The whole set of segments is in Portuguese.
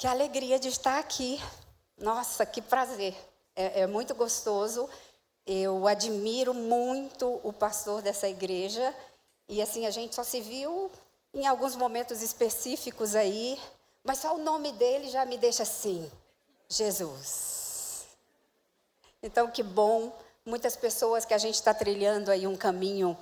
Que alegria de estar aqui. Nossa, que prazer. É muito gostoso. Eu admiro muito o pastor dessa igreja. E assim, a gente só se viu em alguns momentos específicos aí. Mas só o nome dele já me deixa assim, Jesus. Então, que bom. Muitas pessoas que a gente está trilhando aí um caminho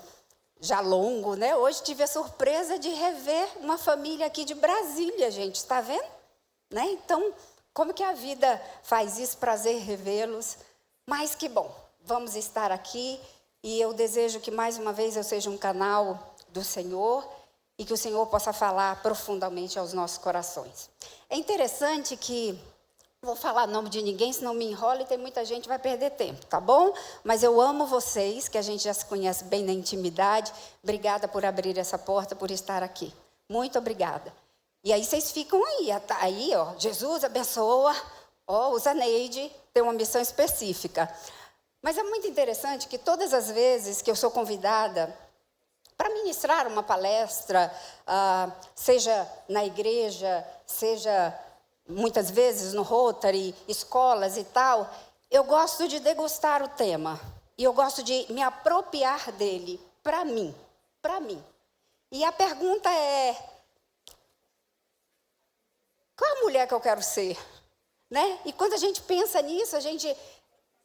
já longo, né? Hoje tive a surpresa de rever uma família aqui de Brasília, gente. Está vendo? Né? Então, como que a vida faz isso? Prazer revê-los. Mas que bom, vamos estar aqui. E eu desejo que mais uma vez eu seja um canal do Senhor e que o Senhor possa falar profundamente aos nossos corações. É interessante que, não vou falar o nome de ninguém, senão me enrola e tem muita gente que vai perder tempo, tá bom? Mas eu amo vocês, que a gente já se conhece bem na intimidade. Obrigada por abrir essa porta, por estar aqui. Muito obrigada. E aí vocês ficam aí, ó, Jesus abençoa, ó, usa Neide, tem uma missão específica. Mas é muito interessante que todas as vezes que eu sou convidada para ministrar uma palestra, seja na igreja, seja muitas vezes no Rotary, escolas e tal, eu gosto de degustar o tema. E eu gosto de me apropriar dele para mim. E a pergunta é: qual a mulher que eu quero ser? Né? E quando a gente pensa nisso, a gente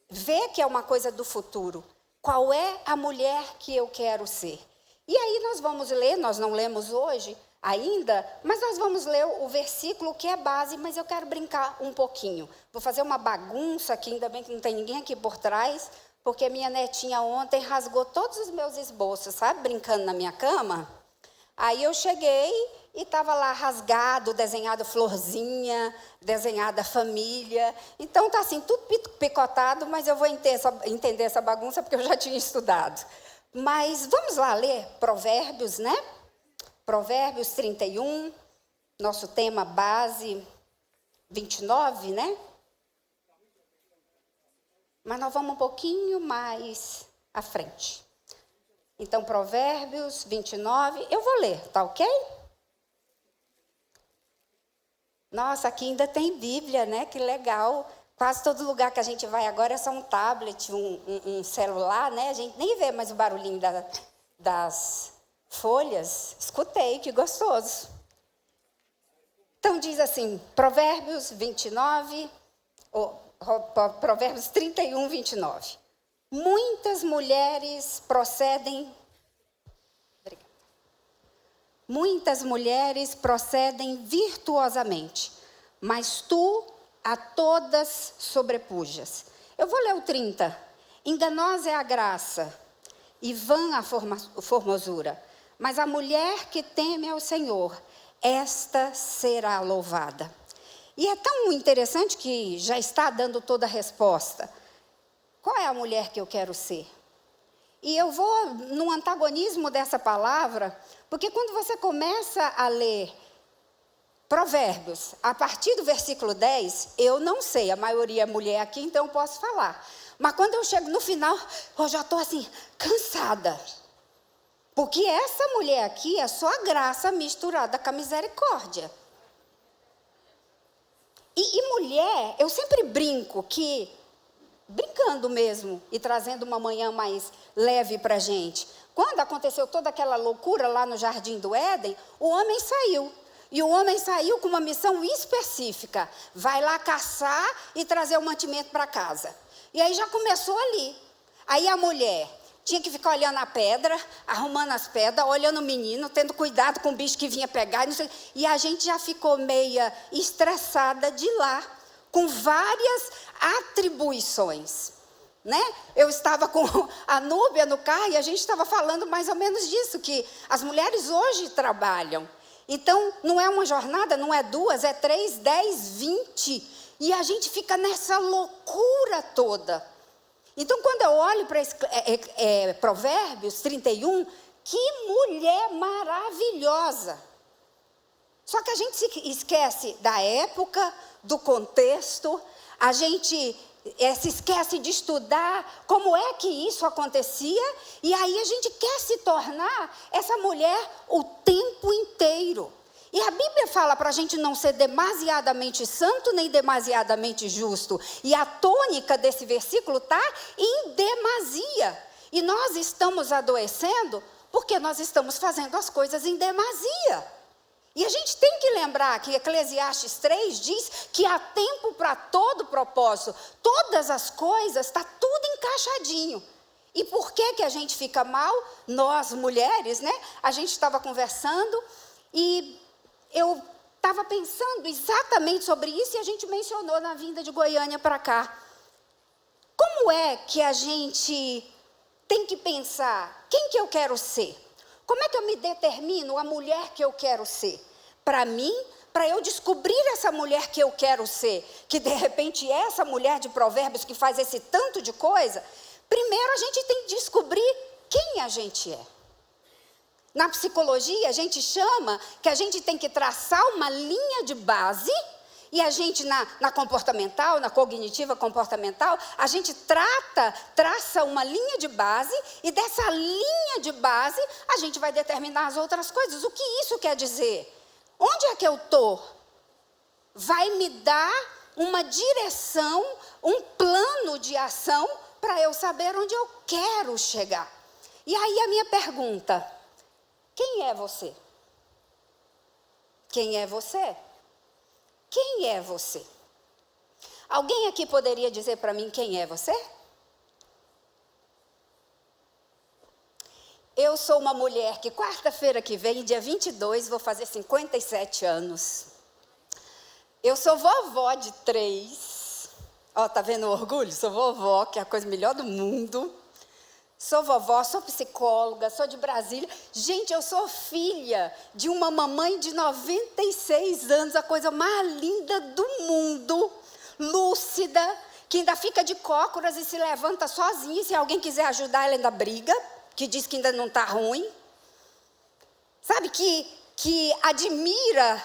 vê que é uma coisa do futuro. Qual é a mulher que eu quero ser? E aí nós vamos ler, nós não lemos hoje ainda, mas nós vamos ler o versículo que é base, mas eu quero brincar um pouquinho. Vou fazer uma bagunça aqui, ainda bem que não tem ninguém aqui por trás, porque minha netinha ontem rasgou todos os meus esboços, sabe? Brincando na minha cama. Aí eu cheguei e estava lá rasgado, desenhado florzinha, desenhada família. Então está assim, tudo picotado, mas eu vou entender essa bagunça porque eu já tinha estudado. Mas vamos lá ler Provérbios, né? Provérbios 31, nosso tema base 29, né? Mas nós vamos um pouquinho mais à frente. Então, Provérbios 29, eu vou ler, tá ok? Nossa, aqui ainda tem Bíblia, né? Que legal. Quase todo lugar que a gente vai agora é só um tablet, um celular, né? A gente nem vê mais o barulhinho das folhas. Escutei, que gostoso. Então, diz assim, Provérbios 29, Provérbios 31, 29. Muitas mulheres procedem virtuosamente, mas tu a todas sobrepujas. Eu vou ler o 30. Enganosa é a graça e vã a formosura, mas a mulher que teme ao Senhor, esta será louvada. E é tão interessante que já está dando toda a resposta. Qual é a mulher que eu quero ser? E eu vou no antagonismo dessa palavra, porque quando você começa a ler Provérbios, a partir do versículo 10, eu não sei, a maioria é mulher aqui, então eu posso falar. Mas quando eu chego no final, eu já estou assim, cansada. Porque essa mulher aqui é só a graça misturada com a misericórdia. E mulher, eu sempre brinco que, brincando mesmo e trazendo uma manhã mais leve para a gente. Quando aconteceu toda aquela loucura lá no Jardim do Éden, o homem saiu. E o homem saiu com uma missão específica. Vai lá caçar e trazer o mantimento para casa. E aí já começou ali. Aí a mulher tinha que ficar olhando a pedra, arrumando as pedras, olhando o menino, tendo cuidado com o bicho que vinha pegar. E a gente já ficou meia estressada de lá, com várias atribuições. Né? Eu estava com a Núbia no carro e a gente estava falando mais ou menos disso, que as mulheres hoje trabalham. Então, não é uma jornada, não é 2, é 3, 10, 20. E a gente fica nessa loucura toda. Então, quando eu olho para Provérbios 31, que mulher maravilhosa. Só que a gente se esquece da época, do contexto, a gente se esquece de estudar como é que isso acontecia, e aí a gente quer se tornar essa mulher o tempo inteiro. E a Bíblia fala para a gente não ser demasiadamente santo nem demasiadamente justo. E a tônica desse versículo está em demasia. E nós estamos adoecendo porque nós estamos fazendo as coisas em demasia. E a gente tem que lembrar que Eclesiastes 3 diz que há tempo para todo propósito. Todas as coisas, está tudo encaixadinho. E por que a gente fica mal? Nós, mulheres, né? A gente estava conversando e eu estava pensando exatamente sobre isso e a gente mencionou na vinda de Goiânia para cá. Como é que a gente tem que pensar, quem que eu quero ser? Como é que eu me determino a mulher que eu quero ser? Para mim, para eu descobrir essa mulher que eu quero ser, que de repente é essa mulher de Provérbios que faz esse tanto de coisa, primeiro a gente tem que descobrir quem a gente é. Na psicologia, a gente chama que a gente tem que traçar uma linha de base, e a gente na comportamental, na cognitiva comportamental, a gente traça uma linha de base, e dessa linha de base, a gente vai determinar as outras coisas. O que isso quer dizer? Onde é que eu estou? Vai me dar uma direção, um plano de ação, para eu saber onde eu quero chegar. E aí a minha pergunta: quem é você? Quem é você? Quem é você? Alguém aqui poderia dizer para mim quem é você? Eu sou uma mulher que quarta-feira que vem, dia 22, vou fazer 57 anos. Eu sou vovó de 3. Ó, tá vendo o orgulho? Sou vovó, que é a coisa melhor do mundo. Sou vovó, sou psicóloga, sou de Brasília. Gente, eu sou filha de uma mamãe de 96 anos, a coisa mais linda do mundo, lúcida, que ainda fica de cócoras e se levanta sozinha. Se alguém quiser ajudar, ela ainda briga, que diz que ainda não está ruim. Sabe, que admira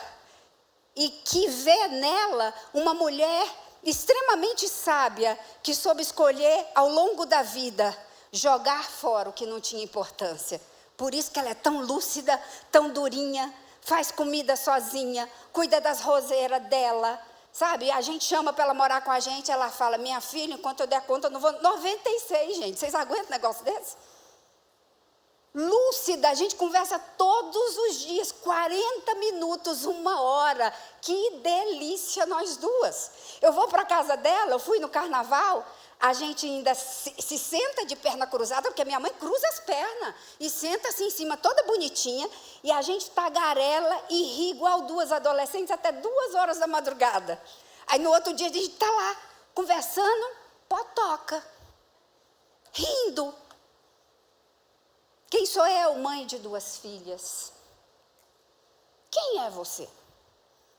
e que vê nela uma mulher extremamente sábia, que soube escolher ao longo da vida jogar fora o que não tinha importância. Por isso que ela é tão lúcida, tão durinha, faz comida sozinha, cuida das roseiras dela, sabe? A gente chama para ela morar com a gente, ela fala: minha filha, enquanto eu der conta, eu não vou... 96, gente, vocês aguentam um negócio desse? Lúcida, a gente conversa todos os dias, 40 minutos, 1 hora, que delícia nós duas. Eu vou para a casa dela, eu fui no carnaval, a gente ainda se senta de perna cruzada, porque a minha mãe cruza as pernas, e senta assim em cima, toda bonitinha, e a gente tagarela e ri igual 2 adolescentes até 2 horas da madrugada. Aí no outro dia a gente está lá, conversando, potoca, rindo. Quem sou eu, mãe de 2 filhas? Quem é você?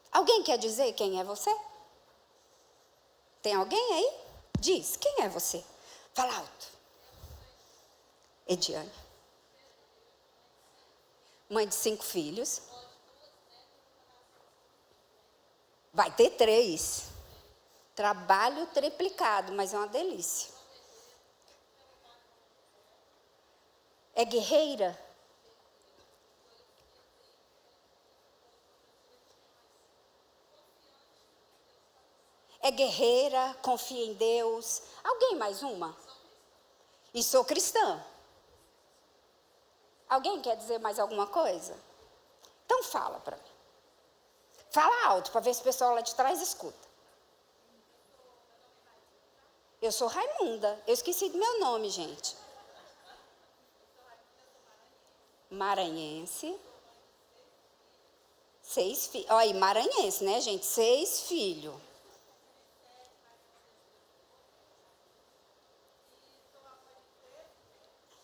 Alguém quer dizer quem é você? Tem alguém aí? Diz, quem é você? Fala alto. Ediane. Mãe de 5 filhos. Vai ter 3. Trabalho triplicado, mas é uma delícia. É guerreira? É guerreira, confia em Deus. Alguém mais uma? E sou cristã. Alguém quer dizer mais alguma coisa? Então fala para mim. Fala alto, para ver se o pessoal lá de trás escuta. Eu sou Raimunda. Eu esqueci do meu nome, gente. Maranhense. 6 filhos. Olha aí, maranhense, né, gente? 6 filhos.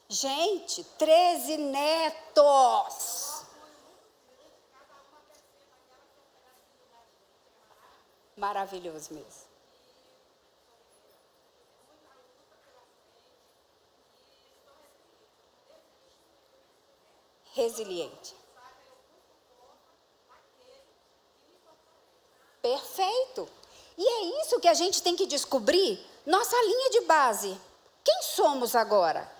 Gente, 13 netos. Maravilhoso mesmo. Resiliente. Perfeito. E é isso que a gente tem que descobrir, nossa linha de base. Quem somos agora?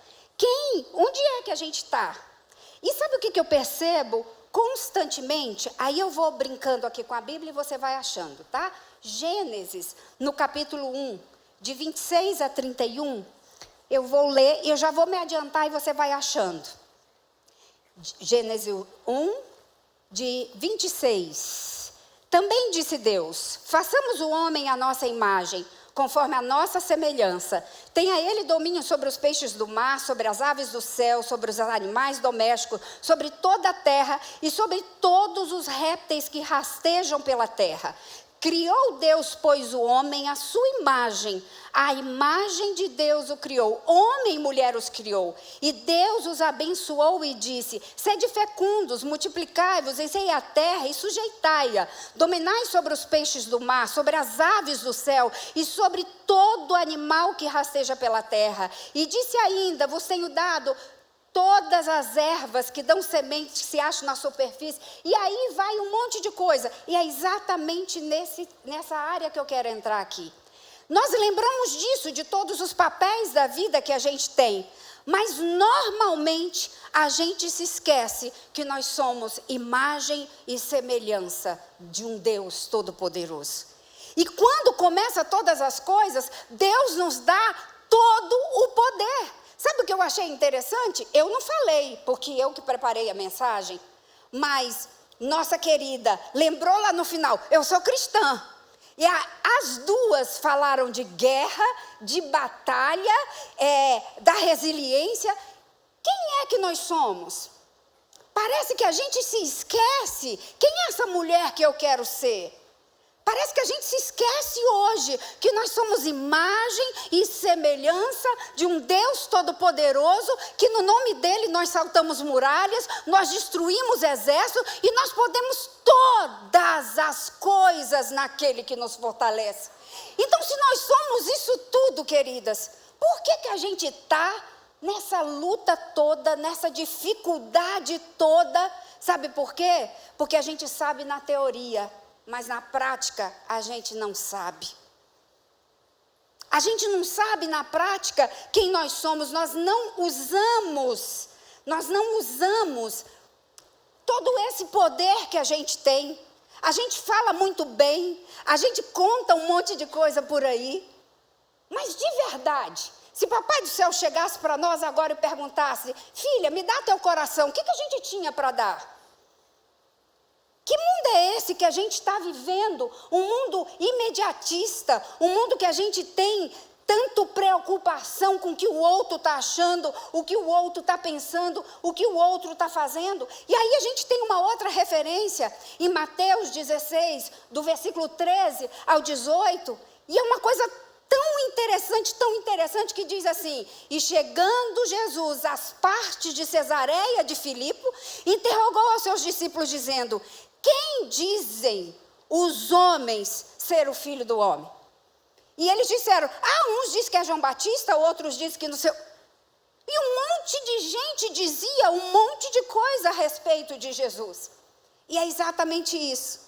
Onde é que a gente está? E sabe o que eu percebo? constantemente, aí eu vou brincando aqui com a Bíblia e você vai achando, tá? Gênesis, no capítulo 1, de 26 a 31, eu vou ler e eu já vou me adiantar e você vai achando. Gênesis 1, de 26. Também disse Deus: façamos o homem à nossa imagem, conforme a nossa semelhança. Tenha ele domínio sobre os peixes do mar, sobre as aves do céu, sobre os animais domésticos, sobre toda a terra e sobre todos os répteis que rastejam pela terra. Criou Deus, pois, o homem à sua imagem. A imagem de Deus o criou. Homem e mulher os criou. E Deus os abençoou e disse: sede fecundos, multiplicai-vos, enchei a terra e sujeitai-a. Dominai sobre os peixes do mar, sobre as aves do céu e sobre todo animal que rasteja pela terra. E disse ainda: vos tenho dado todas as ervas que dão semente que se acham na superfície. E aí vai um monte de coisa. E é exatamente nessa área que eu quero entrar aqui. Nós lembramos disso, de todos os papéis da vida que a gente tem. Mas normalmente a gente se esquece que nós somos imagem e semelhança de um Deus Todo-Poderoso. E quando começa todas as coisas, Deus nos dá todo o poder. Sabe o que eu achei interessante? Eu não falei, porque eu que preparei a mensagem, mas nossa querida lembrou lá no final: eu sou cristã. E as duas falaram de guerra, de batalha, da resiliência. Quem é que nós somos? Parece que a gente se esquece. Quem é essa mulher que eu quero ser? Parece que a gente se esquece hoje que nós somos imagem e semelhança de um Deus Todo-Poderoso, que no nome dele nós saltamos muralhas, nós destruímos exércitos e nós podemos todas as coisas naquele que nos fortalece. Então, se nós somos isso tudo, queridas, por que a gente está nessa luta toda, nessa dificuldade toda? Sabe por quê? Porque a gente sabe na teoria, mas na prática a gente não sabe. A gente não sabe na prática quem nós somos. Nós não usamos todo esse poder que a gente tem. A gente fala muito bem, a gente conta um monte de coisa por aí. Mas de verdade, se Papai do Céu chegasse para nós agora e perguntasse: filha, me dá teu coração, o que a gente tinha para dar? Que mundo é esse que a gente está vivendo? Um mundo imediatista, um mundo que a gente tem tanto preocupação com o que o outro está achando, o que o outro está pensando, o que o outro está fazendo. E aí a gente tem uma outra referência em Mateus 16, do versículo 13 ao 18, e é uma coisa tão interessante que diz assim: e chegando Jesus às partes de Cesareia de Filipe, interrogou aos seus discípulos dizendo: quem dizem os homens ser o Filho do Homem? E eles disseram: uns dizem que é João Batista, outros dizem que não sei. E um monte de gente dizia um monte de coisa a respeito de Jesus. E é exatamente isso.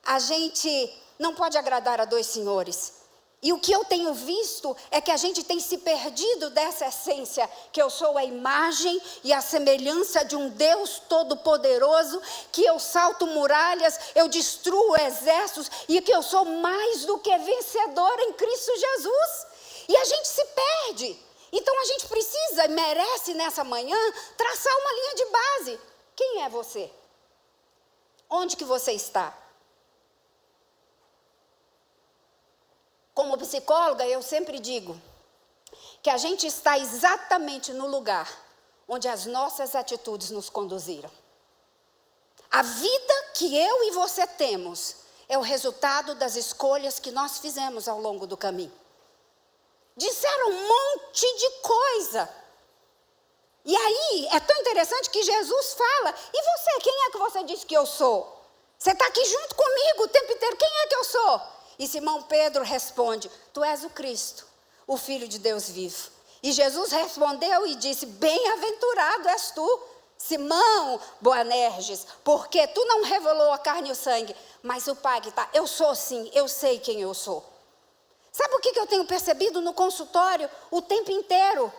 A gente não pode agradar a dois senhores. E o que eu tenho visto é que a gente tem se perdido dessa essência, que eu sou a imagem e a semelhança de um Deus Todo-Poderoso, que eu salto muralhas, eu destruo exércitos e que eu sou mais do que vencedor em Cristo Jesus. E a gente se perde. Então a gente precisa, merece nessa manhã, traçar uma linha de base. Quem é você? Onde que você está? Como psicóloga, eu sempre digo que a gente está exatamente no lugar onde as nossas atitudes nos conduziram. A vida que eu e você temos é o resultado das escolhas que nós fizemos ao longo do caminho. Disseram um monte de coisa. E aí, é tão interessante que Jesus fala: e você, quem é que você diz que eu sou? Você está aqui junto comigo o tempo inteiro, quem é que eu sou? E Simão Pedro responde: tu és o Cristo, o Filho de Deus vivo. E Jesus respondeu e disse: bem-aventurado és tu, Simão Boanerges, porque tu não revelou a carne e o sangue, mas o Pai que está. Eu sou sim, eu sei quem eu sou. Sabe o que eu tenho percebido no consultório o tempo inteiro?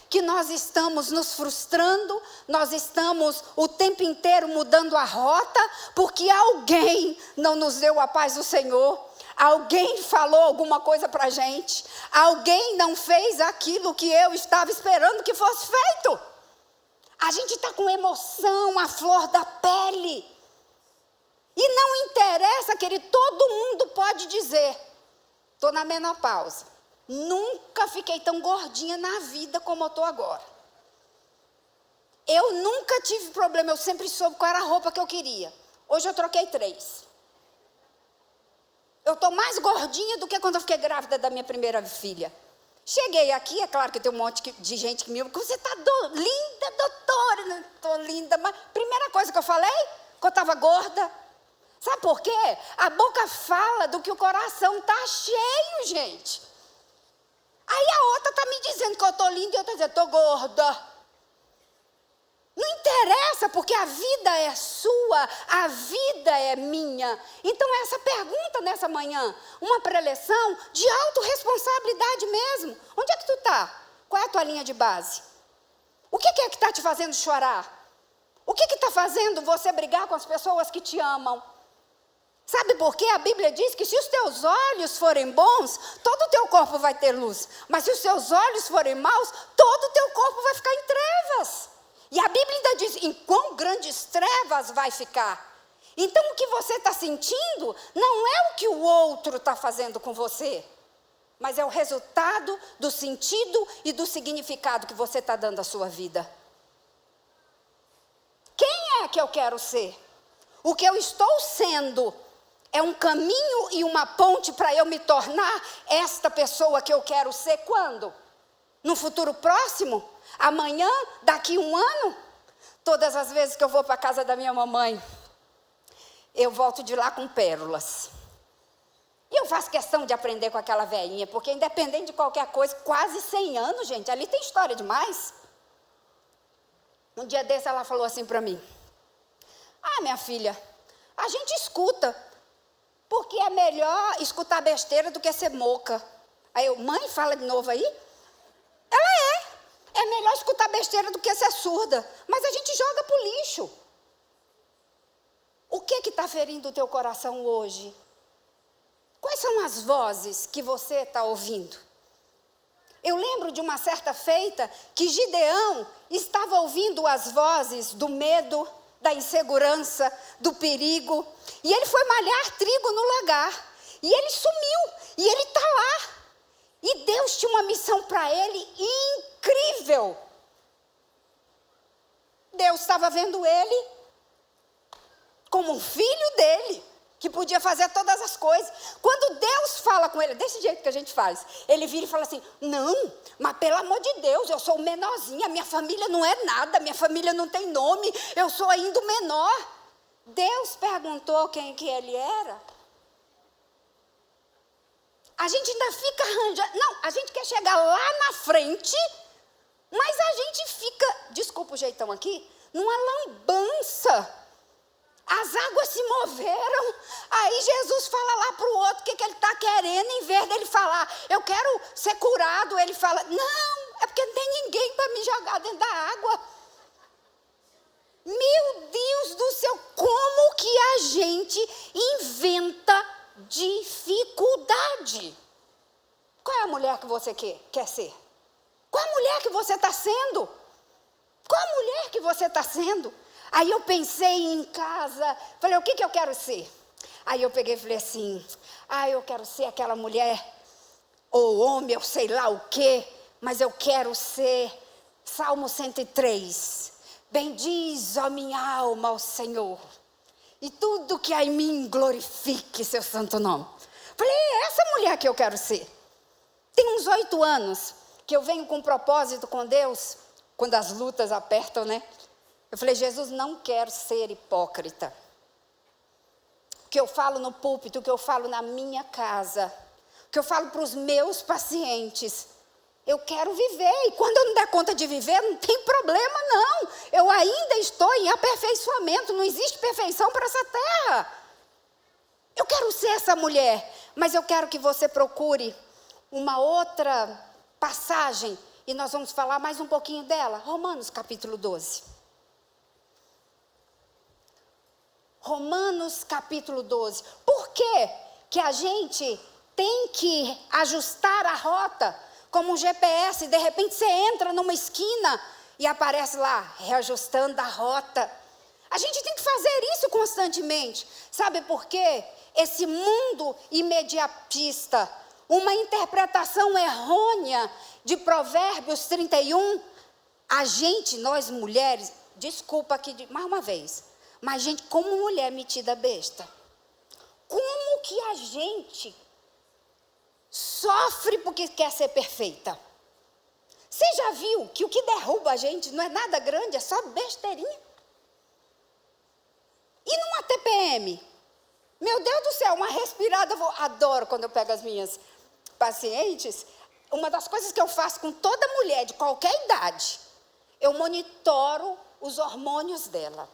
que nós estamos nos frustrando, nós estamos o tempo inteiro mudando a rota, porque alguém não nos deu a paz do Senhor, alguém falou alguma coisa para a gente, alguém não fez aquilo que eu estava esperando que fosse feito. A gente está com emoção, a flor da pele. E não interessa, querido, todo mundo pode dizer, estou na menopausa. Nunca fiquei tão gordinha na vida como eu estou agora. Eu nunca tive problema, eu sempre soube qual era a roupa que eu queria. Hoje eu troquei 3. Eu estou mais gordinha do que quando eu fiquei grávida da minha primeira filha. Cheguei aqui, é claro que tem um monte de gente que me ama, você está linda, doutora. Não estou linda, mas primeira coisa que eu falei, que eu estava gorda. Sabe por quê? A boca fala do que o coração está cheio, gente. Aí a outra está me dizendo que eu estou linda e eu estou dizendo, estou gorda. Não interessa, porque a vida é sua, a vida é minha. Então essa pergunta nessa manhã, uma preleção de autorresponsabilidade mesmo. Onde é que tu está? Qual é a tua linha de base? O que é que está te fazendo chorar? O que está fazendo você brigar com as pessoas que te amam? Sabe por quê? A Bíblia diz que se os teus olhos forem bons, todo o teu corpo vai ter luz. Mas se os seus olhos forem maus, todo o teu corpo vai ficar em trevas. E a Bíblia ainda diz, em quão grandes trevas vai ficar. Então o que você está sentindo não é o que o outro está fazendo com você, mas é o resultado do sentido e do significado que você está dando à sua vida. Quem é que eu quero ser? O que eu estou sendo é um caminho e uma ponte para eu me tornar esta pessoa que eu quero ser quando? No futuro próximo? Amanhã? Daqui 1 ano? Todas as vezes que eu vou para a casa da minha mamãe, eu volto de lá com pérolas. E eu faço questão de aprender com aquela velhinha, porque independente de qualquer coisa, quase 100 anos, gente, ali tem história demais. Um dia desse ela falou assim para mim, minha filha, a gente escuta, porque é melhor escutar besteira do que ser moca. Aí eu, mãe, fala de novo aí? É melhor escutar besteira do que ser surda, mas a gente joga pro lixo. O que está ferindo o teu coração hoje? Quais são as vozes que você está ouvindo? Eu lembro de uma certa feita que Gideão estava ouvindo as vozes do medo, da insegurança, do perigo. E ele foi malhar trigo no lagar. E ele sumiu. E ele está lá. E Deus tinha uma missão para ele incrível. Deus estava vendo ele como um filho dele, que podia fazer todas as coisas. Quando Deus fala com ele, desse jeito que a gente faz, ele vira e fala assim, não, mas pelo amor de Deus, eu sou o menorzinho, minha família não é nada, minha família não tem nome, eu sou ainda o menor. Deus perguntou quem que ele era. A gente ainda fica arranjando, não, a gente quer chegar lá na frente, mas a gente fica, desculpa o jeitão aqui, numa lambança. As águas se moveram, aí Jesus fala lá para o outro o que ele está querendo, em vez dele falar, eu quero ser curado, ele fala, não, é porque não tem ninguém para me jogar dentro da água. Meu Deus do céu, como que a gente inventa dificuldade? Qual é a mulher que você quer ser? Qual a mulher que você está sendo? Qual a mulher que você está sendo? Aí eu pensei em casa, falei, o que eu quero ser? Aí eu peguei e falei assim, eu quero ser aquela mulher, ou homem, eu sei lá o quê, mas eu quero ser, Salmo 103, bendiz, ó minha alma, ao Senhor, e tudo que há em mim glorifique seu santo nome. Falei, é essa mulher que eu quero ser. Tem uns 8 anos que eu venho com um propósito com Deus, quando as lutas apertam, né? Eu falei, Jesus, não quero ser hipócrita. O que eu falo no púlpito, o que eu falo na minha casa, o que eu falo para os meus pacientes, eu quero viver. E quando eu não der conta de viver, não tem problema não. Eu ainda estou em aperfeiçoamento, não existe perfeição para essa terra. Eu quero ser essa mulher, mas eu quero que você procure uma outra passagem e nós vamos falar mais um pouquinho dela. Romanos capítulo 12. Romanos capítulo 12. Por que que a gente tem que ajustar a rota como um GPS? De repente você entra numa esquina e aparece lá, reajustando a rota. A gente tem que fazer isso constantemente. Sabe por quê? Esse mundo imediatista, uma interpretação errônea de Provérbios 31, nós mulheres, desculpa aqui mais uma vez, mas gente, como mulher metida besta, como que a gente sofre porque quer ser perfeita? Você já viu que o que derruba a gente não é nada grande, é só besteirinha? E numa TPM? Meu Deus do céu, uma respirada, adoro quando eu pego as minhas pacientes. Uma das coisas que eu faço com toda mulher de qualquer idade, eu monitoro os hormônios dela.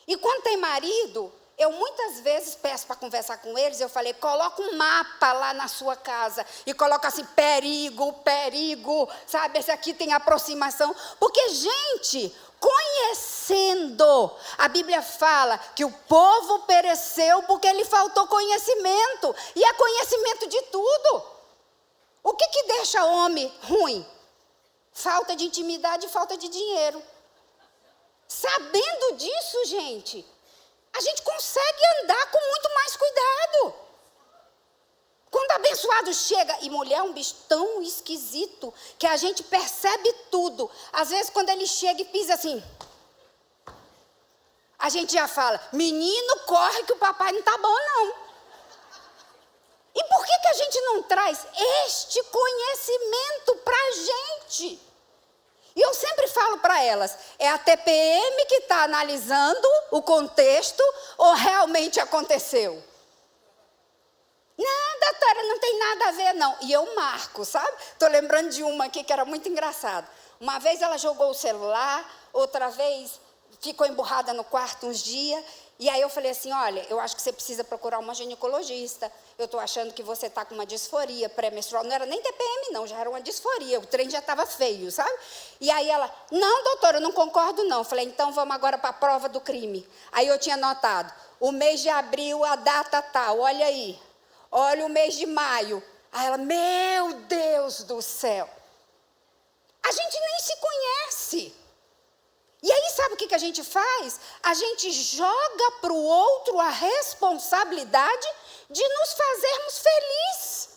E quando tem marido, eu muitas vezes peço para conversar com eles, eu falei, coloca um mapa lá na sua casa, e coloca assim, perigo, perigo, sabe, esse aqui tem aproximação, porque gente, conhecendo, a Bíblia fala que o povo pereceu porque lhe faltou conhecimento, e é conhecimento de tudo. O que deixa o homem ruim? Falta de intimidade e falta de dinheiro. Sabendo disso, gente, a gente consegue andar com muito mais cuidado. Quando abençoado chega, e mulher é um bicho tão esquisito, que a gente percebe tudo. Às vezes quando ele chega e pisa assim, a gente já fala, menino, corre que o papai não está bom não. E por que a gente não traz este conhecimento para a gente? E eu sempre falo para elas, é a TPM que está analisando o contexto ou realmente aconteceu? Não, doutora, não tem nada a ver não. E eu marco, sabe? Estou lembrando de uma aqui que era muito engraçada. Uma vez ela jogou o celular, outra vez ficou emburrada no quarto uns dias. E aí eu falei assim, olha, eu acho que você precisa procurar uma ginecologista. Eu estou achando que você está com uma disforia pré-menstrual. Não era nem TPM não, já era uma disforia. O trem já estava feio, sabe? E aí ela, não, doutora, eu não concordo não. Eu falei, então vamos agora para a prova do crime. Aí eu tinha anotado, o mês de abril, a data tal, olha aí. Olha o mês de maio. Aí ela, meu Deus do céu. A gente nem se conhece. E aí sabe o que a gente faz? A gente joga para o outro a responsabilidade de nos fazermos felizes.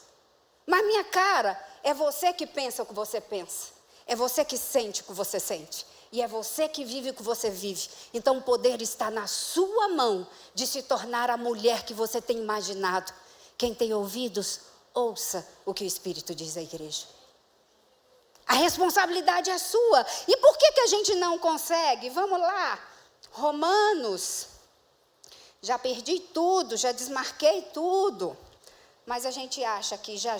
Mas minha cara, é você que pensa o que você pensa. É você que sente o que você sente. E é você que vive o que você vive. Então o poder está na sua mão de se tornar a mulher que você tem imaginado. Quem tem ouvidos, ouça o que o Espírito diz à igreja. A responsabilidade é sua. E por que a gente não consegue? Vamos lá. Romanos. Já perdi tudo, já desmarquei tudo. Mas a gente acha aqui já.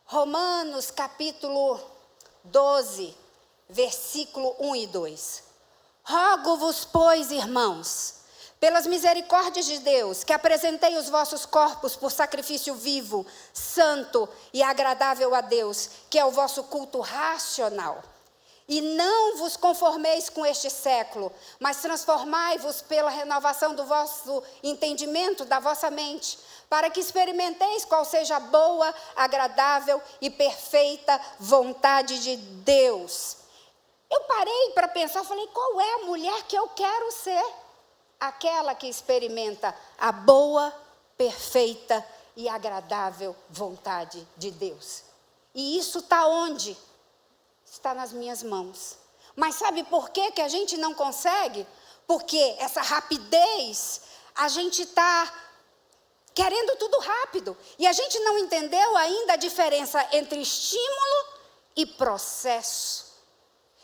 Romanos capítulo 12, versículo 1 e 2. Rogo-vos, pois, irmãos, pelas misericórdias de Deus, que apresentei os vossos corpos por sacrifício vivo, santo e agradável a Deus, que é o vosso culto racional. E não vos conformeis com este século, mas transformai-vos pela renovação do vosso entendimento, da vossa mente, para que experimenteis qual seja a boa, agradável e perfeita vontade de Deus. Eu parei para pensar, falei, qual é a mulher que eu quero ser? Aquela que experimenta a boa, perfeita e agradável vontade de Deus. E isso está onde? Está nas minhas mãos. Mas sabe por que a gente não consegue? Porque essa rapidez, a gente está querendo tudo rápido. E a gente não entendeu ainda a diferença entre estímulo e processo.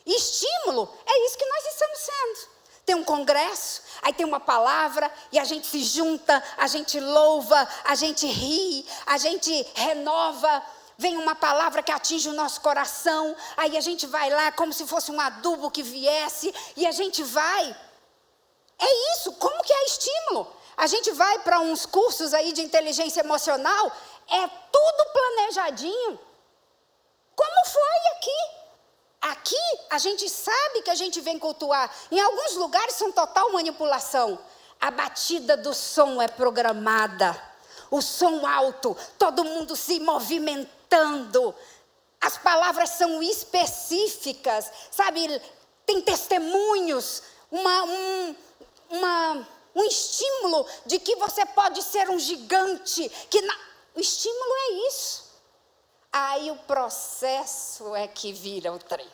Estímulo é isso que nós estamos sendo. Tem um congresso, aí tem uma palavra, e a gente se junta, a gente louva, a gente ri, a gente renova. Vem uma palavra que atinge o nosso coração, aí a gente vai lá como se fosse um adubo que viesse, e a gente vai. É isso, como que é estímulo? A gente vai para uns cursos aí de inteligência emocional, é tudo planejadinho. Como foi aqui? Aqui a gente sabe que a gente vem cultuar. Em alguns lugares são total manipulação. A batida do som é programada. O som alto, todo mundo se movimentando. As palavras são específicas, sabe? Tem testemunhos, um estímulo de que você pode ser um gigante. O estímulo é isso. Aí o processo é que vira o trem.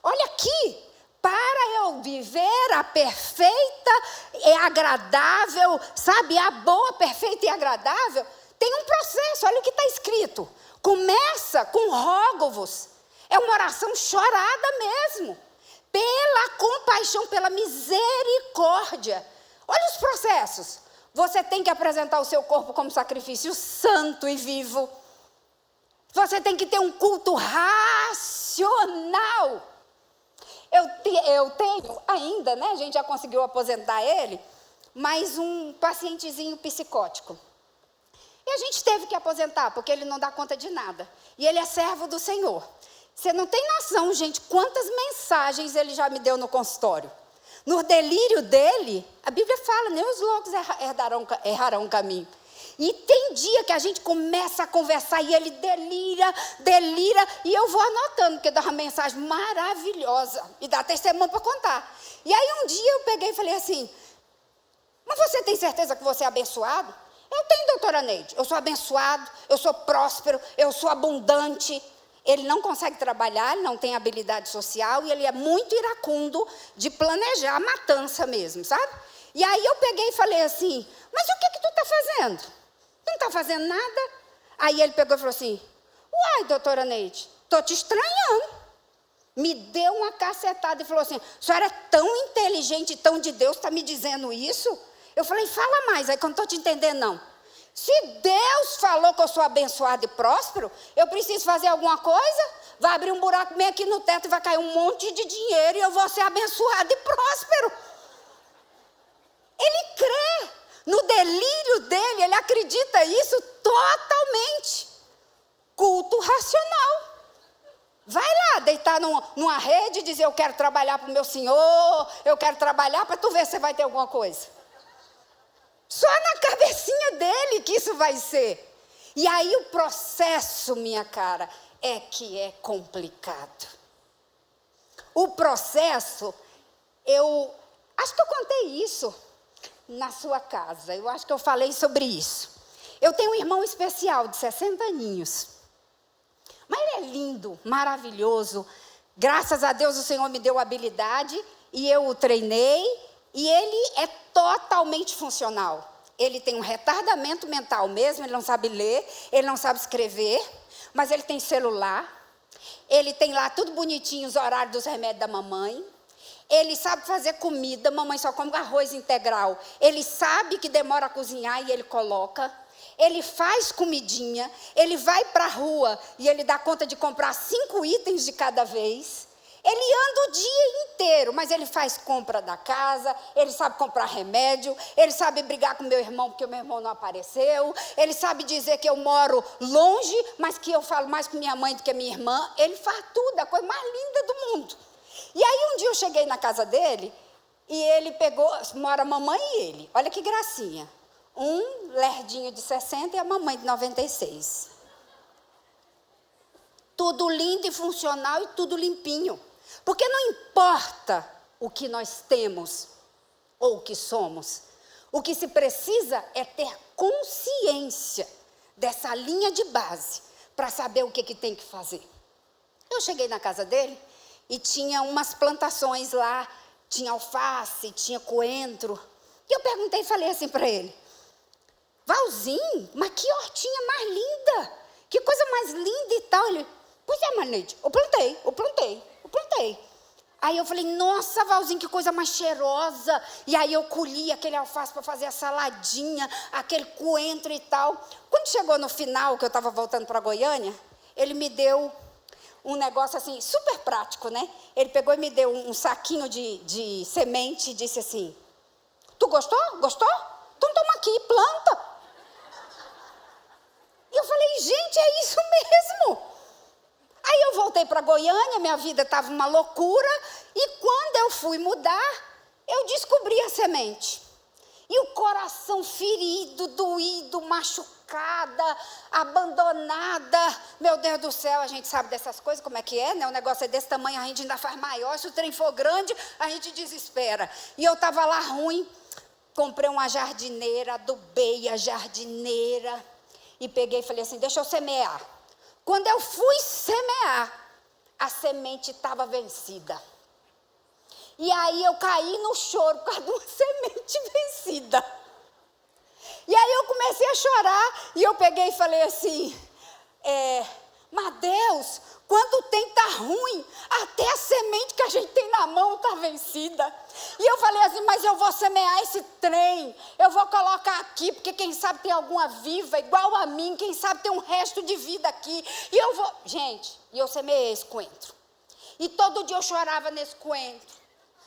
Olha aqui, para eu viver a perfeita e agradável, sabe, a boa, perfeita e agradável, tem um processo, olha o que está escrito. Começa com rógovos, é uma oração chorada mesmo, pela compaixão, pela misericórdia. Olha os processos. Você tem que apresentar o seu corpo como sacrifício santo e vivo. Você tem que ter um culto racional. Eu tenho ainda, né? A gente já conseguiu aposentar ele, mas um pacientezinho psicótico. E a gente teve que aposentar, porque ele não dá conta de nada. E ele é servo do Senhor. Você não tem noção, gente, quantas mensagens ele já me deu no consultório. No delírio dele, a Bíblia fala, nem os loucos errarão o caminho. E tem dia que a gente começa a conversar e ele delira, e eu vou anotando, porque dá uma mensagem maravilhosa, e dá testemunho para contar. E aí um dia eu peguei e falei assim, mas você tem certeza que você é abençoado? Eu tenho, doutora Neide, eu sou abençoado, eu sou próspero, eu sou abundante. Ele não consegue trabalhar, ele não tem habilidade social, e ele é muito iracundo de planejar a matança mesmo, sabe? E aí eu peguei e falei assim, mas o que tu está fazendo? Tu não está fazendo nada? Aí ele pegou e falou assim, uai, doutora Neide, estou te estranhando. Me deu uma cacetada e falou assim, a senhora é tão inteligente, tão de Deus, está me dizendo isso? Eu falei, fala mais, aí que eu não estou te entendendo não. Se Deus falou que eu sou abençoado e próspero, eu preciso fazer alguma coisa? Vai abrir um buraco bem aqui no teto e vai cair um monte de dinheiro e eu vou ser abençoado e próspero. Ele crê. No delírio dele, ele acredita isso totalmente. Culto racional. Vai lá, deitar numa rede e dizer, eu quero trabalhar para o meu Senhor, eu quero trabalhar para tu ver se vai ter alguma coisa. Só na cabecinha dele que isso vai ser. E aí o processo, minha cara, é que é complicado. O processo, eu acho que eu contei isso na sua casa. Eu acho que eu falei sobre isso. Eu tenho um irmão especial de 60 aninhos. Mas ele é lindo, maravilhoso. Graças a Deus o Senhor me deu habilidade e eu o treinei. E ele é totalmente funcional. Ele tem um retardamento mental mesmo, ele não sabe ler, ele não sabe escrever, mas ele tem celular. Ele tem lá tudo bonitinho, os horários dos remédios da mamãe. Ele sabe fazer comida, mamãe só come arroz integral. Ele sabe que demora a cozinhar e ele coloca. Ele faz comidinha, ele vai para a rua e ele dá conta de comprar 5 itens de cada vez. Ele anda o dia inteiro, mas ele faz compra da casa, ele sabe comprar remédio, ele sabe brigar com meu irmão porque o meu irmão não apareceu, ele sabe dizer que eu moro longe, mas que eu falo mais com minha mãe do que minha irmã. Ele faz tudo, a coisa mais linda do mundo. E aí um dia eu cheguei na casa dele e ele pegou, mora a mamãe e ele, olha que gracinha, um lerdinho de 60 e a mamãe de 96. Tudo lindo e funcional e tudo limpinho. Porque não importa o que nós temos ou o que somos. O que se precisa é ter consciência dessa linha de base para saber o que tem que fazer. Eu cheguei na casa dele e tinha umas plantações lá, tinha alface, tinha coentro. E eu perguntei e falei assim para ele, Valzinho, mas que hortinha mais linda, que coisa mais linda e tal. Ele, pois é, Maneide, eu plantei. Aí eu falei, nossa, Valzinho, que coisa mais cheirosa. E aí eu colhi aquele alface para fazer a saladinha, aquele coentro e tal. Quando chegou no final, que eu estava voltando para Goiânia, ele me deu um negócio assim, super prático, né? Ele pegou e me deu um saquinho de semente e disse assim, tu gostou? Então toma aqui, planta. E eu falei, gente, gente, é isso mesmo. Aí eu voltei para Goiânia, minha vida estava uma loucura, e quando eu fui mudar, eu descobri a semente. E o coração ferido, doído, machucada, abandonada. Meu Deus do céu, a gente sabe dessas coisas, como é que é, né? O negócio é desse tamanho, a gente ainda faz maior. Se o trem for grande, a gente desespera. E eu estava lá ruim, comprei uma jardineira, adubei a jardineira. E peguei e falei assim, deixa eu semear. Quando eu fui semear, a semente estava vencida. E aí eu caí no choro por causa de uma semente vencida. E aí eu comecei a chorar e eu peguei e falei assim, mas Deus, quando o tempo está ruim, até a semente que a gente tem na mão está vencida. E eu falei assim, mas eu vou semear esse trem, eu vou colocar aqui, porque quem sabe tem alguma viva igual a mim, quem sabe tem um resto de vida aqui. E eu vou, gente, e eu semeei esse coentro. E todo dia eu chorava nesse coentro.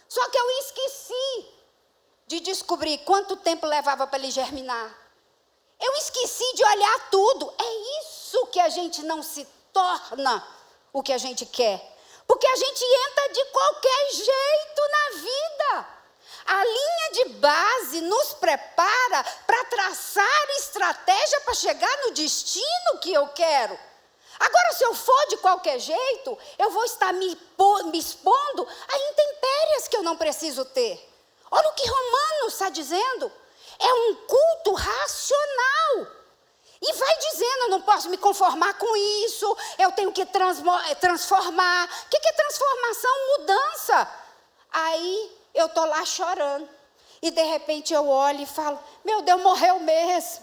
Só que eu esqueci de descobrir quanto tempo levava para ele germinar. Eu esqueci de olhar tudo. É isso que a gente não se torna o que a gente quer. Porque a gente entra de qualquer jeito na vida. A linha de base nos prepara para traçar estratégia para chegar no destino que eu quero. Agora, se eu for de qualquer jeito, eu vou estar me expondo a intempéries que eu não preciso ter. Olha o que Romanos está dizendo. É um culto racional. E vai dizendo, eu não posso me conformar com isso, eu tenho que transformar. O que é transformação? Mudança. Aí eu estou lá chorando. E de repente eu olho e falo, meu Deus, morreu mesmo.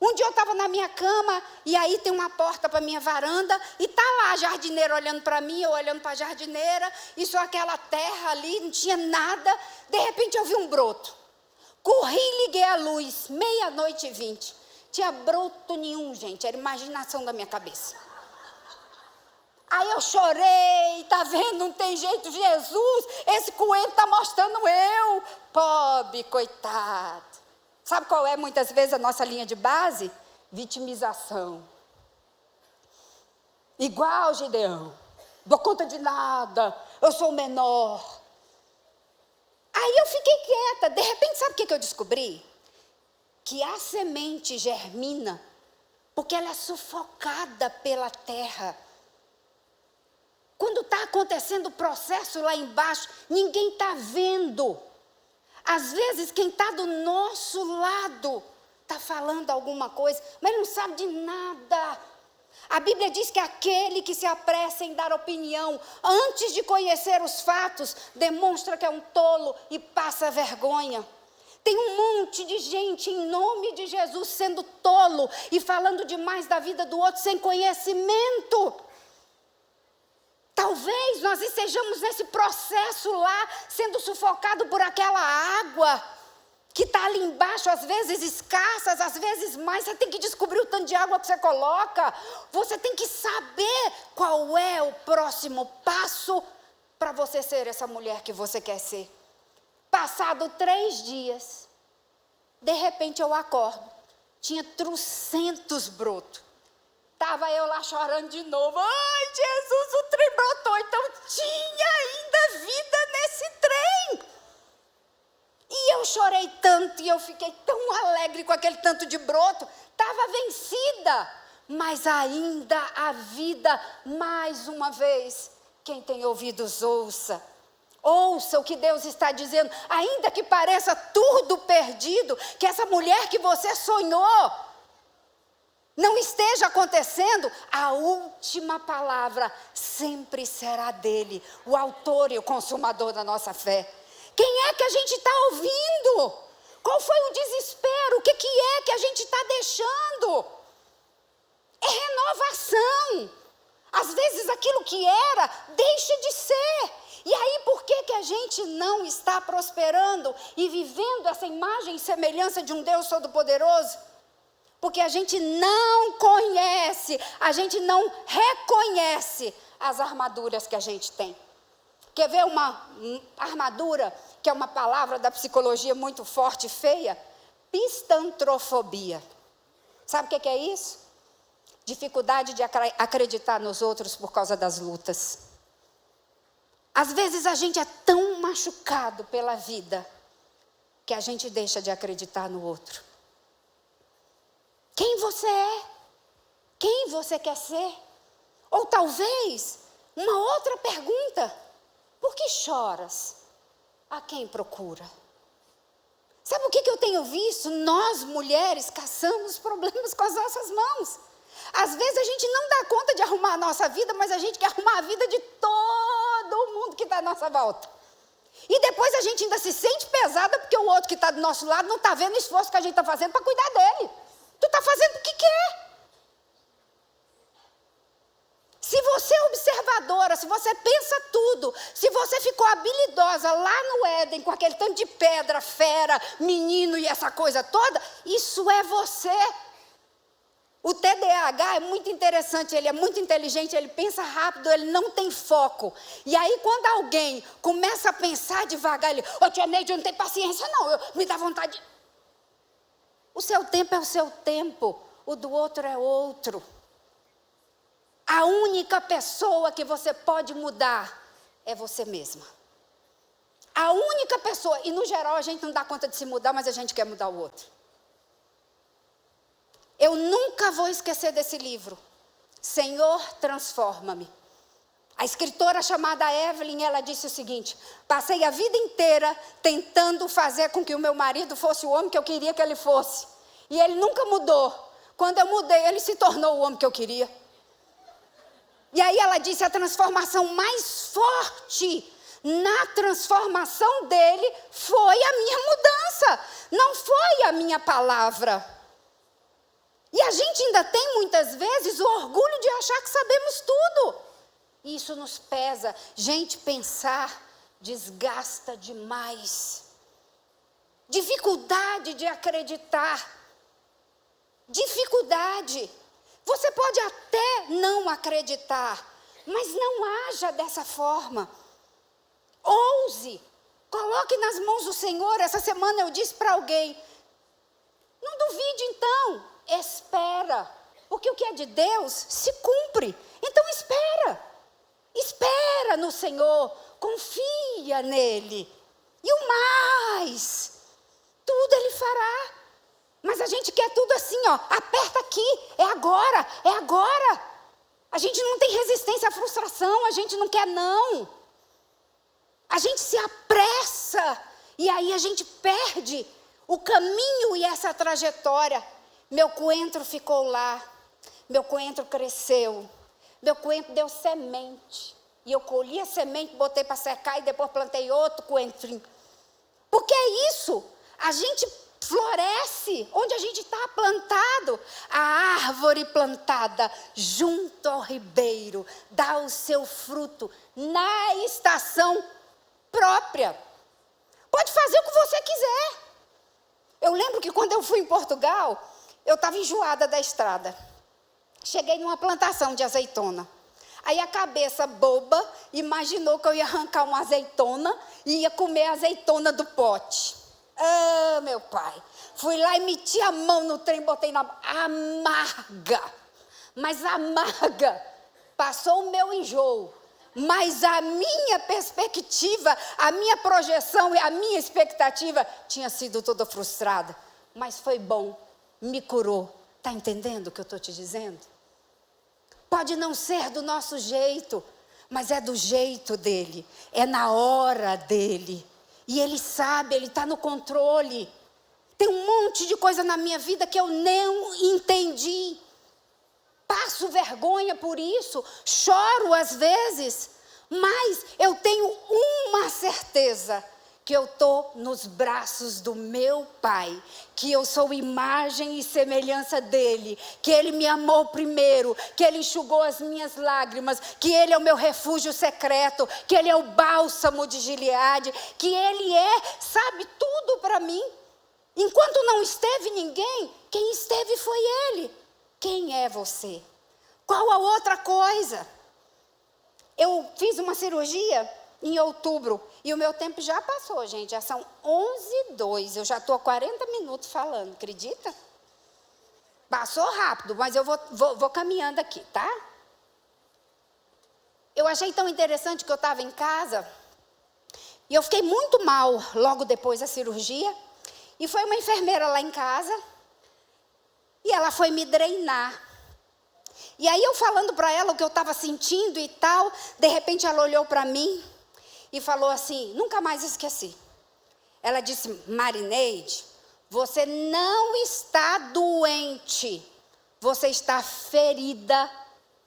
Um dia eu estava na minha cama, e aí tem uma porta para a minha varanda, e está lá a jardineira olhando para mim, eu olhando para a jardineira, e só aquela terra ali, não tinha nada. De repente eu vi um broto. Corri e liguei a luz, 00:20. Tinha broto nenhum, gente, era imaginação da minha cabeça. Aí eu chorei, tá vendo, não tem jeito, Jesus, esse coentro está mostrando eu, pobre, coitado. Sabe qual é, muitas vezes, a nossa linha de base? Vitimização. Igual Gideão. Dou conta de nada, eu sou o menor. Aí eu fiquei quieta. De repente, sabe o que eu descobri? Que a semente germina porque ela é sufocada pela terra. Quando está acontecendo o processo lá embaixo, ninguém está vendo. Às vezes, quem está do nosso lado está falando alguma coisa, mas não sabe de nada. A Bíblia diz que aquele que se apressa em dar opinião antes de conhecer os fatos, demonstra que é um tolo e passa vergonha. Tem um monte de gente em nome de Jesus sendo tolo e falando demais da vida do outro sem conhecimento. Talvez nós estejamos nesse processo lá, sendo sufocado por aquela água que está ali embaixo, às vezes escassas, às vezes mais. Você tem que descobrir o tanto de água que você coloca. Você tem que saber qual é o próximo passo para você ser essa mulher que você quer ser. Passado 3 dias, de repente eu acordo. Tinha 300 brotos. Estava eu lá chorando de novo. Ai, Jesus, o trem brotou. Então tinha ainda vida nesse trem. E eu chorei tanto e eu fiquei tão alegre com aquele tanto de broto. Estava vencida, mas ainda há vida. Mais uma vez, quem tem ouvidos ouça. Ouça o que Deus está dizendo. Ainda que pareça tudo perdido, que essa mulher que você sonhou não esteja acontecendo, a última palavra sempre será dele, o autor e o consumador da nossa fé. Quem é que a gente está ouvindo? Qual foi o desespero? O que é que a gente está deixando? É renovação. Às vezes aquilo que era, deixa de ser. E aí por que a gente não está prosperando e vivendo essa imagem e semelhança de um Deus Todo-Poderoso? Porque a gente não conhece, a gente não reconhece as armaduras que a gente tem. Quer ver uma armadura, que é uma palavra da psicologia muito forte e feia? Pistantrofobia. Sabe o que é isso? Dificuldade de acreditar nos outros por causa das lutas. Às vezes a gente é tão machucado pela vida que a gente deixa de acreditar no outro. Quem você é? Quem você quer ser? Ou talvez, uma outra pergunta: por que choras? A quem procura? Sabe o que eu tenho visto? Nós, mulheres, caçamos problemas com as nossas mãos. Às vezes a gente não dá conta de arrumar a nossa vida, mas a gente quer arrumar a vida de todo mundo que está à nossa volta. E depois a gente ainda se sente pesada porque o outro que está do nosso lado não está vendo o esforço que a gente está fazendo para cuidar dele. Tu está fazendo porque quer. Se você é observadora, se você pensa tudo, se você ficou habilidosa lá no Éden com aquele tanto de pedra, fera, menino e essa coisa toda, isso é você. O TDAH é muito interessante, ele é muito inteligente, ele pensa rápido, ele não tem foco. E aí quando alguém começa a pensar devagar, ele: ô tia Neide, eu não tenho paciência não, me dá vontade. O seu tempo é o seu tempo, o do outro é outro. A única pessoa que você pode mudar é você mesma. A única pessoa, e no geral a gente não dá conta de se mudar, mas a gente quer mudar o outro. Eu nunca vou esquecer desse livro, Senhor, Transforma-me. A escritora chamada Evelyn, ela disse o seguinte: passei a vida inteira tentando fazer com que o meu marido fosse o homem que eu queria que ele fosse. E ele nunca mudou. Quando eu mudei, ele se tornou o homem que eu queria. E aí ela disse: a transformação mais forte na transformação dele foi a minha mudança, não foi a minha palavra. E a gente ainda tem muitas vezes o orgulho de achar que sabemos tudo. E isso nos pesa. Gente, pensar desgasta demais. Dificuldade de acreditar. Dificuldade. Você pode até não acreditar, mas não haja dessa forma. Ouse. Coloque nas mãos do Senhor. Essa semana eu disse para alguém: não duvide então. Espera, porque o que é de Deus se cumpre. Então espera no Senhor, confia nele, e o mais, tudo ele fará. Mas a gente quer tudo assim, ó, aperta aqui, é agora. A gente não tem resistência à frustração, a gente não quer não. A gente se apressa, e aí a gente perde o caminho e essa trajetória. Meu coentro ficou lá, meu coentro cresceu, meu coentro deu semente. E eu colhi a semente, botei para secar e depois plantei outro coentrinho. Porque é isso, a gente floresce onde a gente está plantado. A árvore plantada junto ao ribeiro dá o seu fruto na estação própria. Pode fazer o que você quiser. Eu lembro que quando eu fui em Portugal, eu estava enjoada da estrada. Cheguei numa plantação de azeitona. Aí a cabeça boba imaginou que eu ia arrancar uma azeitona e ia comer a azeitona do pote. Ah, meu pai. Fui lá e meti a mão no trem, botei na... Amarga. Mas amarga. Passou o meu enjoo. Mas a minha perspectiva, a minha projeção e a minha expectativa tinha sido toda frustrada. Mas foi bom. Me curou. Está entendendo o que eu estou te dizendo? Pode não ser do nosso jeito, mas é do jeito dele. É na hora dele. E ele sabe, ele está no controle. Tem um monte de coisa na minha vida que eu não entendi. Passo vergonha por isso, choro às vezes, mas eu tenho uma certeza: que eu estou nos braços do meu Pai, que eu sou imagem e semelhança dele, que ele me amou primeiro, que ele enxugou as minhas lágrimas, que ele é o meu refúgio secreto, que ele é o bálsamo de Gileade, que ele sabe tudo para mim. Enquanto não esteve ninguém, quem esteve foi ele. Quem é você? Qual a outra coisa? Eu fiz uma cirurgia em outubro, e o meu tempo já passou, gente, já são 11h02, eu já estou há 40 minutos falando, acredita? Passou rápido, mas eu vou caminhando aqui, tá? Eu achei tão interessante que eu estava em casa e eu fiquei muito mal logo depois da cirurgia. E foi uma enfermeira lá em casa e ela foi me drenar. E aí eu falando para ela o que eu estava sentindo e tal, de repente ela olhou para mim e falou assim, nunca mais esqueci. Ela disse, Marineide, você não está doente, você está ferida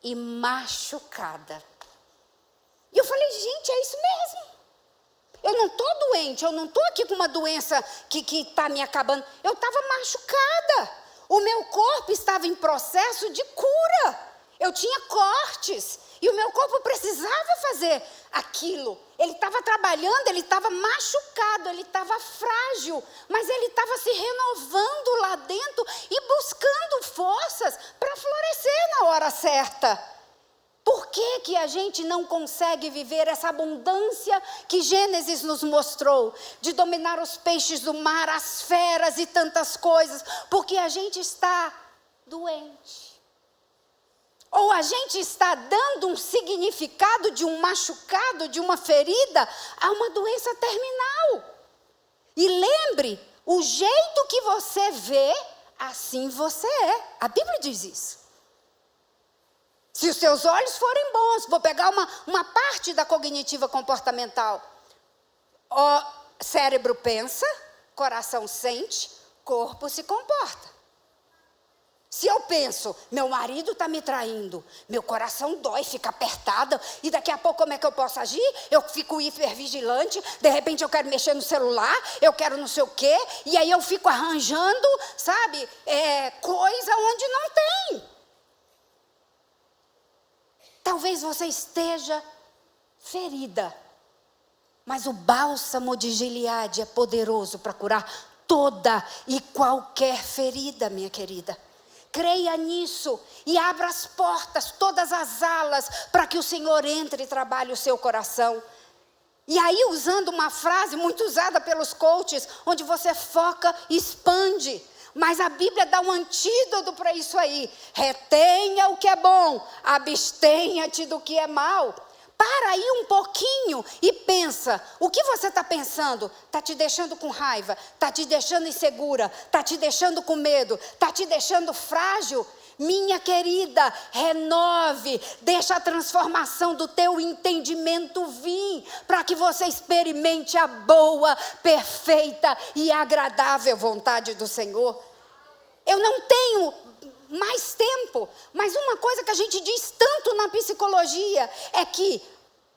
e machucada. E eu falei, gente, é isso mesmo. Eu não estou doente, eu não estou aqui com uma doença que está me acabando. Eu estava machucada. O meu corpo estava em processo de cura. Eu tinha cortes. E o meu corpo precisava fazer aquilo. Ele estava trabalhando, ele estava machucado, ele estava frágil. Mas ele estava se renovando lá dentro e buscando forças para florescer na hora certa. Por que a gente não consegue viver essa abundância que Gênesis nos mostrou? De dominar os peixes do mar, as feras e tantas coisas. Porque a gente está doente. Ou a gente está dando um significado de um machucado, de uma ferida, a uma doença terminal. E lembre, o jeito que você vê, assim você é. A Bíblia diz isso. Se os seus olhos forem bons, vou pegar uma parte da cognitiva comportamental. O cérebro pensa, coração sente, corpo se comporta. Se eu penso, meu marido está me traindo, meu coração dói, fica apertado, e daqui a pouco como é que eu posso agir? Eu fico hipervigilante, de repente eu quero mexer no celular, eu quero não sei o quê, e aí eu fico arranjando, sabe, coisa onde não tem. Talvez você esteja ferida, mas o bálsamo de Gileade é poderoso para curar toda e qualquer ferida, minha querida. Creia nisso e abra as portas, todas as alas, para que o Senhor entre e trabalhe o seu coração. E aí, usando uma frase muito usada pelos coaches, onde você foca e expande. Mas a Bíblia dá um antídoto para isso aí. Retenha o que é bom, abstenha-te do que é mal. Para aí um pouquinho e pensa, o que você está pensando? Está te deixando com raiva, está te deixando insegura, está te deixando com medo, está te deixando frágil? Minha querida, renove, deixa a transformação do teu entendimento vir, para que você experimente a boa, perfeita e agradável vontade do Senhor. Eu não tenho mais tempo, mas uma coisa que a gente diz tanto na psicologia é que,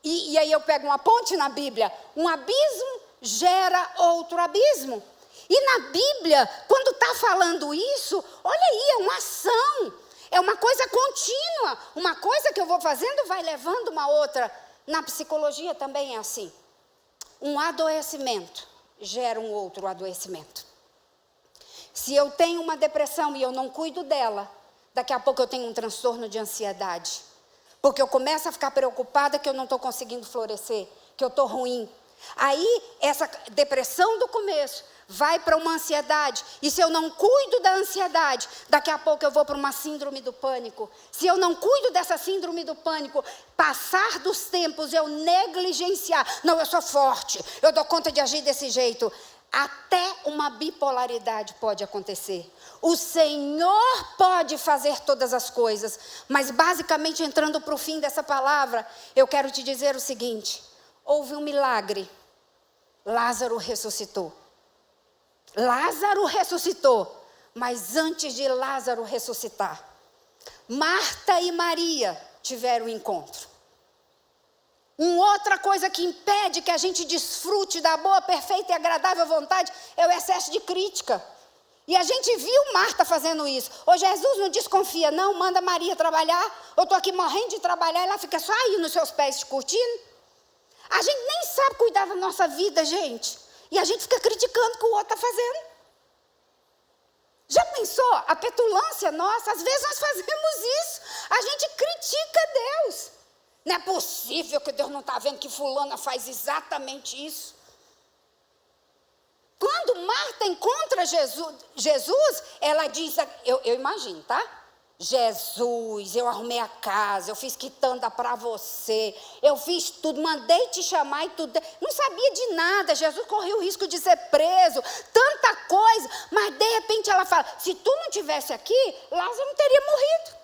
e aí eu pego uma ponte na Bíblia, um abismo gera outro abismo. E na Bíblia, quando está falando isso, olha aí, é uma ação, é uma coisa contínua, uma coisa que eu vou fazendo vai levando uma outra. Na psicologia também é assim, um adoecimento gera um outro adoecimento. Se eu tenho uma depressão e eu não cuido dela, daqui a pouco eu tenho um transtorno de ansiedade. Porque eu começo a ficar preocupada que eu não estou conseguindo florescer, que eu estou ruim. Aí, essa depressão do começo vai para uma ansiedade. E se eu não cuido da ansiedade, daqui a pouco eu vou para uma síndrome do pânico. Se eu não cuido dessa síndrome do pânico, passar dos tempos, eu negligenciar. Não, eu sou forte, eu dou conta de agir desse jeito. Até uma bipolaridade pode acontecer. O Senhor pode fazer todas as coisas. Mas basicamente, entrando para o fim dessa palavra, eu quero te dizer o seguinte. Houve um milagre. Lázaro ressuscitou. Lázaro ressuscitou. Mas antes de Lázaro ressuscitar, Marta e Maria tiveram um encontro. Uma outra coisa que impede que a gente desfrute da boa, perfeita e agradável vontade é o excesso de crítica. E a gente viu Marta fazendo isso. Ô, Jesus não desconfia, não, manda Maria trabalhar. Eu estou aqui morrendo de trabalhar e ela fica só aí nos seus pés te curtindo. A gente nem sabe cuidar da nossa vida, gente. E a gente fica criticando o que o outro está fazendo. Já pensou a petulância nossa? Às vezes nós fazemos isso. A gente critica Deus. Não é possível que Deus não está vendo que fulana faz exatamente isso. Quando Marta encontra Jesus, ela diz, eu imagino, tá? Jesus, eu arrumei a casa, eu fiz quitanda para você, eu fiz tudo, mandei te chamar e tudo. Não sabia de nada, Jesus corria o risco de ser preso, tanta coisa. Mas de repente ela fala, se tu não estivesse aqui, Lázaro não teria morrido.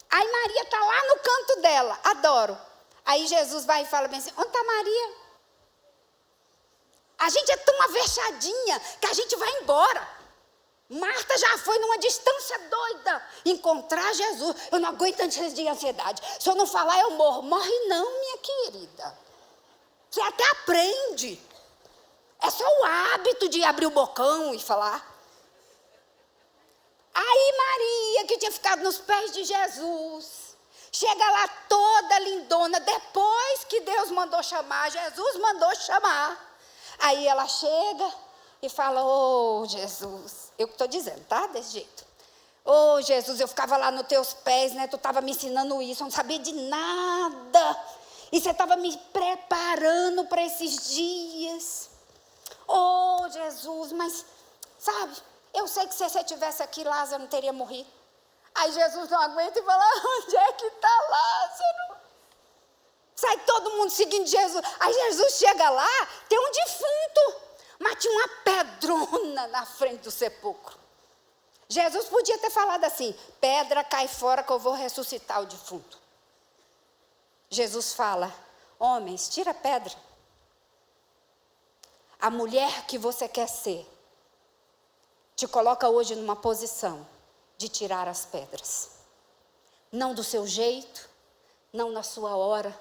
Aí Maria está lá no canto dela, adoro. Aí Jesus vai e fala bem assim, onde está Maria? A gente é tão avexadinha que a gente vai embora. Marta já foi numa distância doida encontrar Jesus. Eu não aguento antes de ansiedade. Se eu não falar, eu morro. Morre não, minha querida. Você até aprende. É só o hábito de abrir o bocão e falar. Aí Maria, que tinha ficado nos pés de Jesus, chega lá toda lindona. Depois que Deus mandou chamar, Jesus mandou chamar. Aí ela chega e fala, ô Jesus, eu que estou dizendo, tá? Desse jeito. Ô Jesus, eu ficava lá nos teus pés, né? Tu estava me ensinando isso, eu não sabia de nada. E você estava me preparando para esses dias. Ô Jesus, mas, sabe, eu sei que se você estivesse aqui, Lázaro não teria morrido. Aí Jesus não aguenta e fala, onde é que está Lázaro? Sai todo mundo seguindo Jesus. Aí Jesus chega lá, tem um defunto, mas tinha uma pedrona na frente do sepulcro. Jesus podia ter falado assim, pedra cai fora que eu vou ressuscitar o defunto. Jesus fala, homens, tira a pedra. A mulher que você quer ser, te coloca hoje numa posição de tirar as pedras. Não do seu jeito, não na sua hora,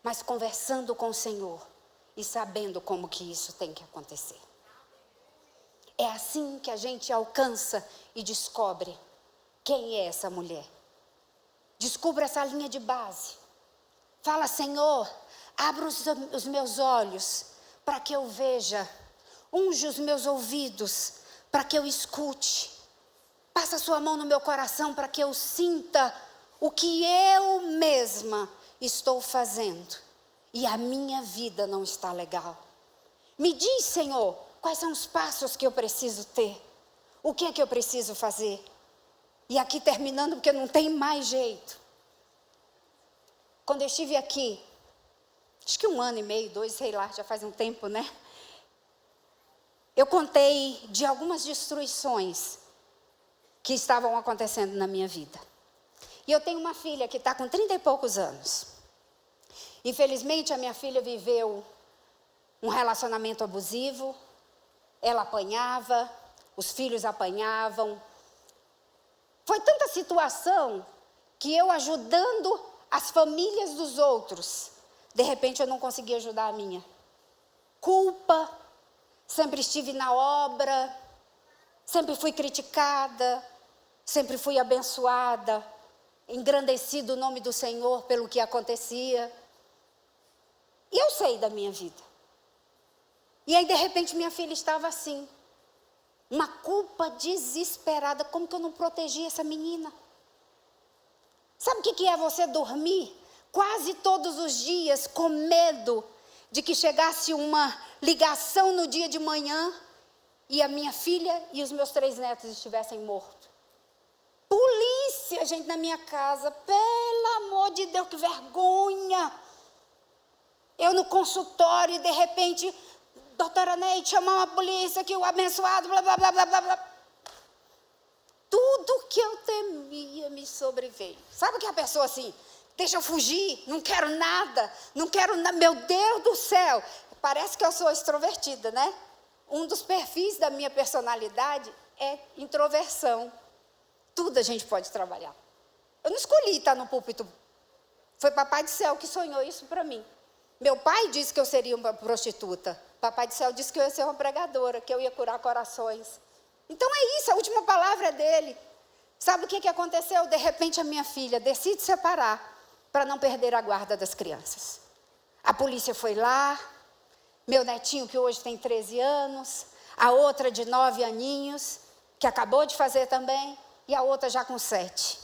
mas conversando com o Senhor e sabendo como que isso tem que acontecer. É assim que a gente alcança e descobre quem é essa mulher. Descubra essa linha de base. Fala, Senhor, abra os meus olhos para que eu veja. Unge os meus ouvidos para que eu escute. Passa a sua mão no meu coração para que eu sinta o que eu mesma estou fazendo. E a minha vida não está legal. Me diz, Senhor, quais são os passos que eu preciso ter? O que é que eu preciso fazer? E aqui terminando, porque não tem mais jeito. Quando eu estive aqui, acho que 1 ano e meio, 2, sei lá, já faz um tempo, né? Eu contei de algumas destruições que estavam acontecendo na minha vida. E eu tenho uma filha que está com 30 e poucos anos. Infelizmente, a minha filha viveu um relacionamento abusivo. Ela apanhava, os filhos apanhavam. Foi tanta situação que eu ajudando as famílias dos outros, de repente eu não conseguia ajudar a minha. Culpa, sempre estive na obra, sempre fui criticada, sempre fui abençoada, engrandecido o nome do Senhor pelo que acontecia. E eu sei da minha vida. E aí, de repente, minha filha estava assim. Uma culpa desesperada. Como que eu não protegi essa menina? Sabe o que é você dormir quase todos os dias com medo de que chegasse uma ligação no dia de manhã e a minha filha e os meus 3 netos estivessem mortos? Polícia, gente, na minha casa. Pelo amor de Deus, que vergonha. Eu no consultório e de repente, doutora Neide, chamar uma polícia que o abençoado, blá, blá, blá, blá, blá, blá. Tudo que eu temia me sobreveio. Sabe que a pessoa assim, deixa eu fugir, não quero nada, meu Deus do céu. Parece que eu sou extrovertida, né? Um dos perfis da minha personalidade é introversão. Tudo a gente pode trabalhar. Eu não escolhi estar no púlpito. Foi Papai do Céu que sonhou isso para mim. Meu pai disse que eu seria uma prostituta. Papai do Céu disse que eu ia ser uma pregadora, que eu ia curar corações. Então é isso, a última palavra é dele. Sabe o que aconteceu? De repente a minha filha decide separar para não perder a guarda das crianças. A polícia foi lá, meu netinho que hoje tem 13 anos, a outra de 9 aninhos, que acabou de fazer também, e a outra já com 7.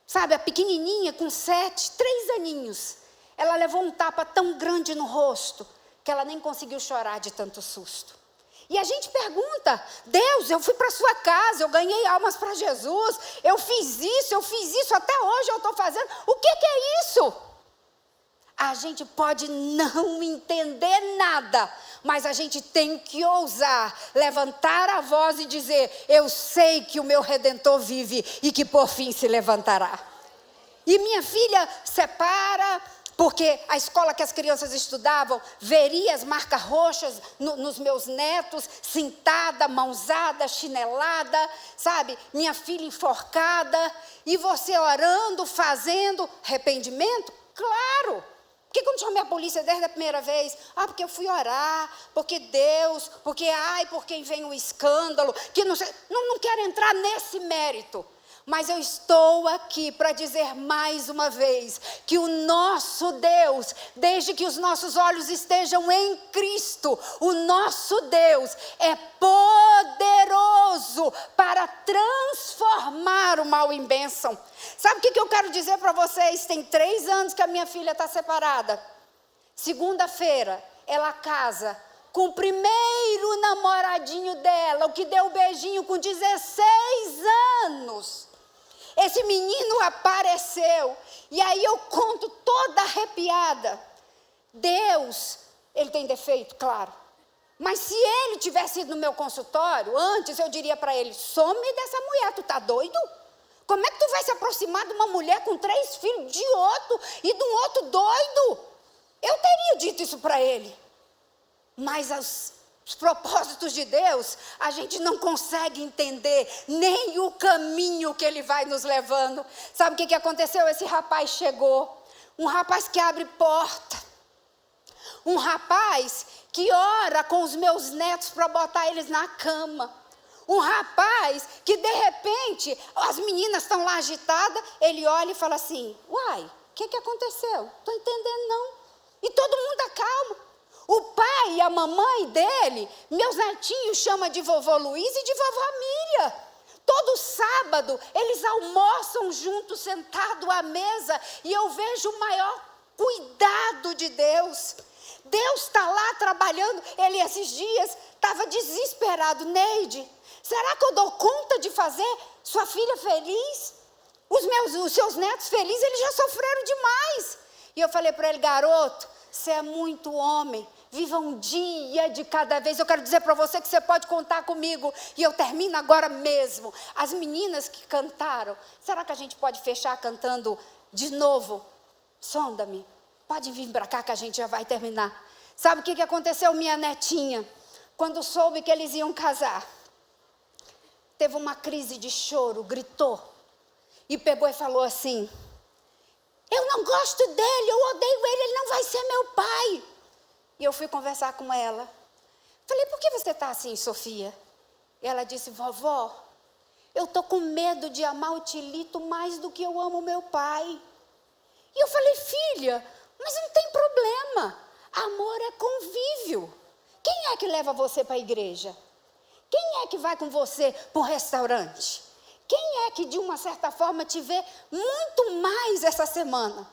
Sabe, a pequenininha com 7, 3 aninhos. Ela levou um tapa tão grande no rosto que ela nem conseguiu chorar de tanto susto. E a gente pergunta: Deus, eu fui para a sua casa, eu ganhei almas para Jesus, eu fiz isso, até hoje eu estou fazendo. O que é isso? A gente pode não entender nada, mas a gente tem que ousar levantar a voz e dizer: eu sei que o meu Redentor vive e que por fim se levantará. E minha filha separa, porque a escola que as crianças estudavam veria as marcas roxas nos meus netos, cintada, mãozada, chinelada, sabe? Minha filha enforcada, e você orando, fazendo arrependimento? Claro! Por que eu não chamei a polícia desde a primeira vez? Porque eu fui orar, porque Deus, por quem vem o escândalo, que não sei, não quero entrar nesse mérito. Mas eu estou aqui para dizer mais uma vez que o nosso Deus, desde que os nossos olhos estejam em Cristo, o nosso Deus é poderoso para transformar o mal em bênção. Sabe o que eu quero dizer para vocês? Tem 3 anos que a minha filha está separada. Segunda-feira, ela casa com o primeiro namoradinho dela, o que deu o beijinho com 16 anos. Esse menino apareceu, e aí eu conto toda arrepiada. Deus, ele tem defeito, claro. Mas se ele tivesse ido no meu consultório, antes eu diria para ele: some dessa mulher, tu tá doido? Como é que tu vai se aproximar de uma mulher com 3 filhos de outro e de um outro doido? Eu teria dito isso para ele. Mas os propósitos de Deus, a gente não consegue entender nem o caminho que Ele vai nos levando. Sabe o que aconteceu? Esse rapaz chegou, um rapaz que abre porta, um rapaz que ora com os meus netos para botar eles na cama, um rapaz que de repente, as meninas estão lá agitadas, ele olha e fala assim: uai, o que aconteceu? Estou entendendo não. E todo mundo acalma. O pai e a mamãe dele, meus netinhos chamam de vovô Luiz e de vovó Miriam. Todo sábado eles almoçam juntos, sentados à mesa, e eu vejo o maior cuidado de Deus. Deus está lá trabalhando. Ele esses dias estava desesperado: Neide, será que eu dou conta de fazer sua filha feliz? Os seus netos felizes, eles já sofreram demais. E eu falei para ele: garoto, você é muito homem, viva um dia de cada vez. Eu quero dizer para você que você pode contar comigo. E eu termino agora mesmo. As meninas que cantaram, será que a gente pode fechar cantando de novo? Sonda-me. Pode vir para cá que a gente já vai terminar. Sabe o que aconteceu, minha netinha? Quando soube que eles iam casar, teve uma crise de choro, gritou. E pegou e falou assim: eu não gosto dele, eu odeio ele não vai ser meu pai. E eu fui conversar com ela. Falei: por que você está assim, Sofia? E ela disse: vovó, eu estou com medo de amar o Tilito mais do que eu amo meu pai. E eu falei: filha, mas não tem problema. Amor é convívio. Quem é que leva você para a igreja? Quem é que vai com você para o restaurante? Quem é que de uma certa forma te vê muito mais essa semana?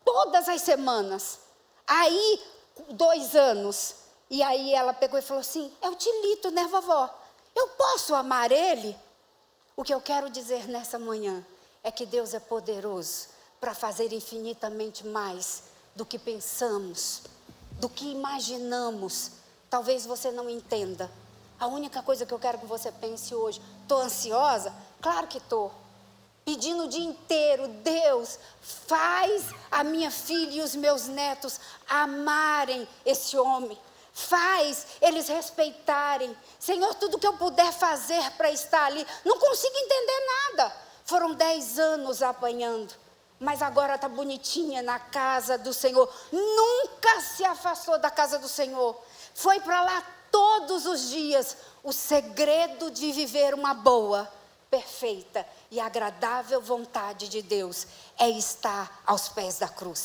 Todas as semanas. Aí, 2 anos. E aí ela pegou e falou assim: é o Tilito, né, vovó? Eu posso amar ele? O que eu quero dizer nessa manhã é que Deus é poderoso para fazer infinitamente mais do que pensamos, do que imaginamos. Talvez você não entenda. A única coisa que eu quero que você pense hoje: estou ansiosa? Claro que estou. Pedindo o dia inteiro: Deus, faz a minha filha e os meus netos amarem esse homem. Faz eles respeitarem. Senhor, tudo que eu puder fazer para estar ali. Não consigo entender nada. Foram 10 anos apanhando. Mas agora está bonitinha na casa do Senhor. Nunca se afastou da casa do Senhor. Foi para lá todos os dias. O segredo de viver uma boa, perfeita e agradável vontade de Deus é estar aos pés da cruz.